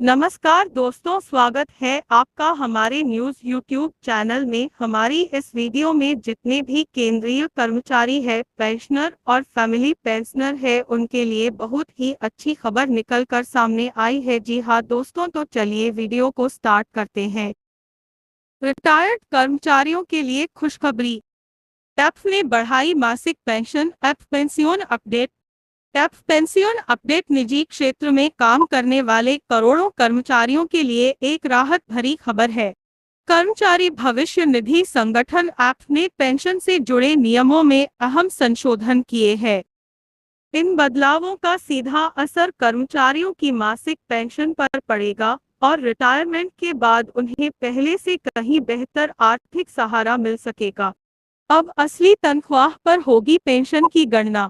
नमस्कार दोस्तों, स्वागत है आपका हमारे न्यूज़ यूट्यूब चैनल में। हमारी इस वीडियो में जितने भी केंद्रीय कर्मचारी है, पेंशनर और फैमिली पेंशनर है, उनके लिए बहुत ही अच्छी खबर निकल कर सामने आई है। जी हाँ दोस्तों, तो चलिए वीडियो को स्टार्ट करते हैं। रिटायर्ड कर्मचारियों के लिए खुशखबरी। एफ ने बढ़ाई मासिक pension. F pension update. F pension update निजी क्षेत्र में काम करने वाले करोड़ों कर्मचारियों के लिए एक राहत भरी खबर है। कर्मचारी भविष्य निधि संगठन एफ ने पेंशन से जुड़े नियमों में अहम संशोधन किए हैं। इन बदलावों का सीधा असर कर्मचारियों की मासिक पेंशन पर पड़ेगा और रिटायरमेंट के बाद उन्हें पहले से कहीं बेहतर आर्थिक सहारा मिल सकेगा। अब असली तनख्वाह पर होगी पेंशन की गणना।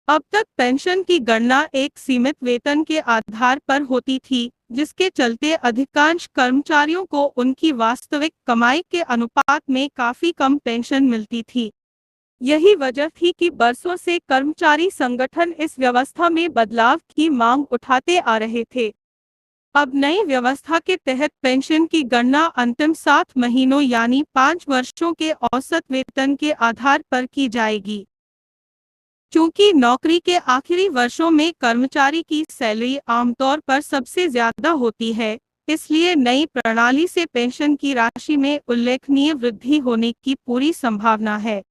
अब तक पेंशन की गणना एक सीमित वेतन के आधार पर होती थी, जिसके चलते अधिकांश कर्मचारियों को उनकी वास्तविक कमाई के अनुपात में काफी कम पेंशन मिलती थी। यही वजह थी कि बरसों से कर्मचारी संगठन इस व्यवस्था में बदलाव की मांग उठाते आ रहे थे। अब नई व्यवस्था के तहत पेंशन की गणना अंतिम 7 महीनों यानी 5 वर्षों के औसत वेतन के आधार पर की जाएगी। चूंकि नौकरी के आखिरी वर्षों में कर्मचारी की सैलरी आमतौर पर सबसे ज्यादा होती है, इसलिए नई प्रणाली से पेंशन की राशि में उल्लेखनीय वृद्धि होने की पूरी संभावना है।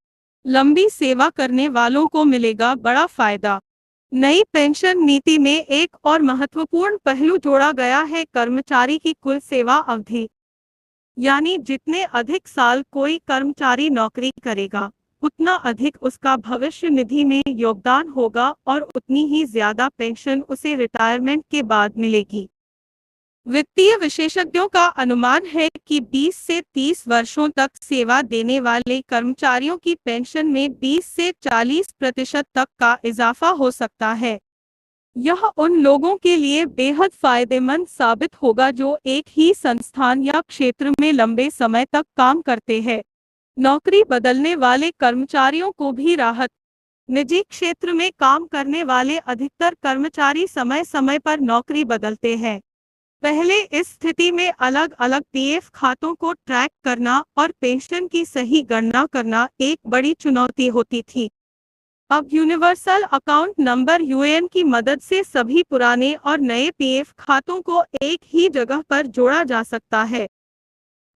लंबी सेवा करने वालों को मिलेगा बड़ा फायदा। नई पेंशन नीति में एक और महत्वपूर्ण पहलू जोड़ा गया है, कर्मचारी की कुल सेवा अवधि। यानी जितने अधिक साल कोई कर्मचारी नौकरी करेगा, उतना अधिक उसका भविष्य निधि में योगदान होगा और उतनी ही ज्यादा पेंशन उसे रिटायरमेंट के बाद मिलेगी। वित्तीय विशेषज्ञों का अनुमान है कि 20 से 30 वर्षों तक सेवा देने वाले कर्मचारियों की पेंशन में 20 से 40% तक का इजाफा हो सकता है। यह उन लोगों के लिए बेहद फायदेमंद साबित होगा जो एक ही संस्थान या क्षेत्र में लंबे समय तक काम करते हैं। नौकरी बदलने वाले कर्मचारियों को भी राहत। निजी क्षेत्र में काम करने वाले अधिकतर कर्मचारी समय समय पर नौकरी बदलते हैं। पहले इस स्थिति में अलग अलग पीएफ खातों को ट्रैक करना और पेंशन की सही गणना करना एक बड़ी चुनौती होती थी। अब यूनिवर्सल अकाउंट नंबर यूएएन की मदद से सभी पुराने और नए पीएफ खातों को एक ही जगह पर जोड़ा जा सकता है।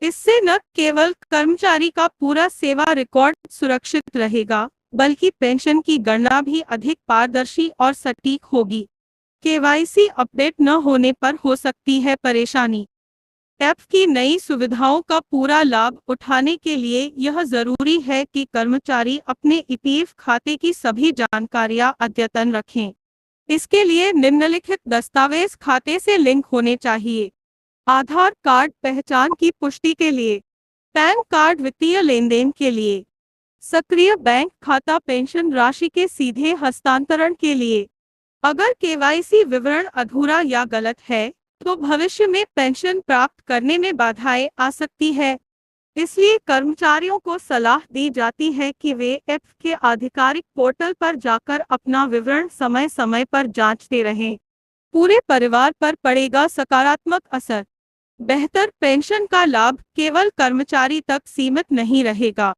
इससे न केवल कर्मचारी का पूरा सेवा रिकॉर्ड सुरक्षित रहेगा, बल्कि पेंशन की गणना भी अधिक पारदर्शी और सटीक होगी। केवाईसी अपडेट न होने पर हो सकती है परेशानी। एफ की नई सुविधाओं का पूरा लाभ उठाने के लिए यह जरूरी है कि कर्मचारी अपने ईपीएफ खाते की सभी जानकारियां अद्यतन रखें। इसके लिए निम्नलिखित दस्तावेज खाते से लिंक होने चाहिए। आधार कार्ड पहचान की पुष्टि के लिए, पैन कार्ड वित्तीय लेन देन के लिए, सक्रिय बैंक खाता पेंशन राशि के सीधे हस्तांतरण के लिए। अगर केवाईसी विवरण अधूरा या गलत है, तो भविष्य में पेंशन प्राप्त करने में बाधाएं आ सकती है। इसलिए कर्मचारियों को सलाह दी जाती है कि वे एफ के आधिकारिक पोर्टल पर जाकर अपना विवरण समय समय पर जांचते रहें। पूरे परिवार पर पड़ेगा सकारात्मक असर। बेहतर पेंशन का लाभ केवल कर्मचारी तक सीमित नहीं रहेगा।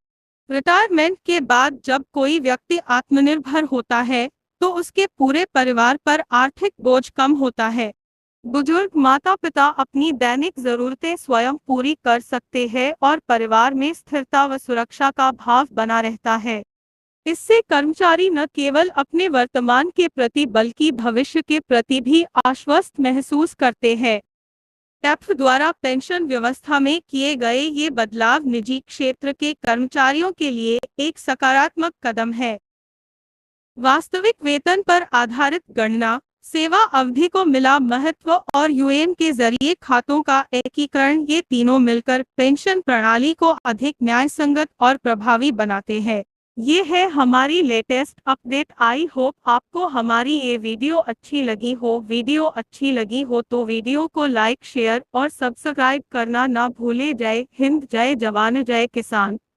रिटायरमेंट के बाद जब कोई व्यक्ति आत्मनिर्भर होता है, तो उसके पूरे परिवार पर आर्थिक बोझ कम होता है। बुजुर्ग माता पिता अपनी दैनिक जरूरतें स्वयं पूरी कर सकते हैं और परिवार में स्थिरता व सुरक्षा का भाव बना रहता है। इससे कर्मचारी न केवल अपने वर्तमान के प्रति बल्कि भविष्य के प्रति भी आश्वस्त महसूस करते हैं। एफ द्वारा पेंशन व्यवस्था में किए गए ये बदलाव निजी क्षेत्र के कर्मचारियों के लिए एक सकारात्मक कदम है। वास्तविक वेतन पर आधारित गणना, सेवा अवधि को मिला महत्व और यूएएन के जरिए खातों का एकीकरण, ये तीनों मिलकर पेंशन प्रणाली को अधिक न्यायसंगत और प्रभावी बनाते हैं। ये है हमारी लेटेस्ट अपडेट। आई होप आपको हमारी ये वीडियो अच्छी लगी हो। वीडियो अच्छी लगी हो तो वीडियो को लाइक, शेयर और सब्सक्राइब करना ना भूले। जय हिंद, जय जवान, जय किसान।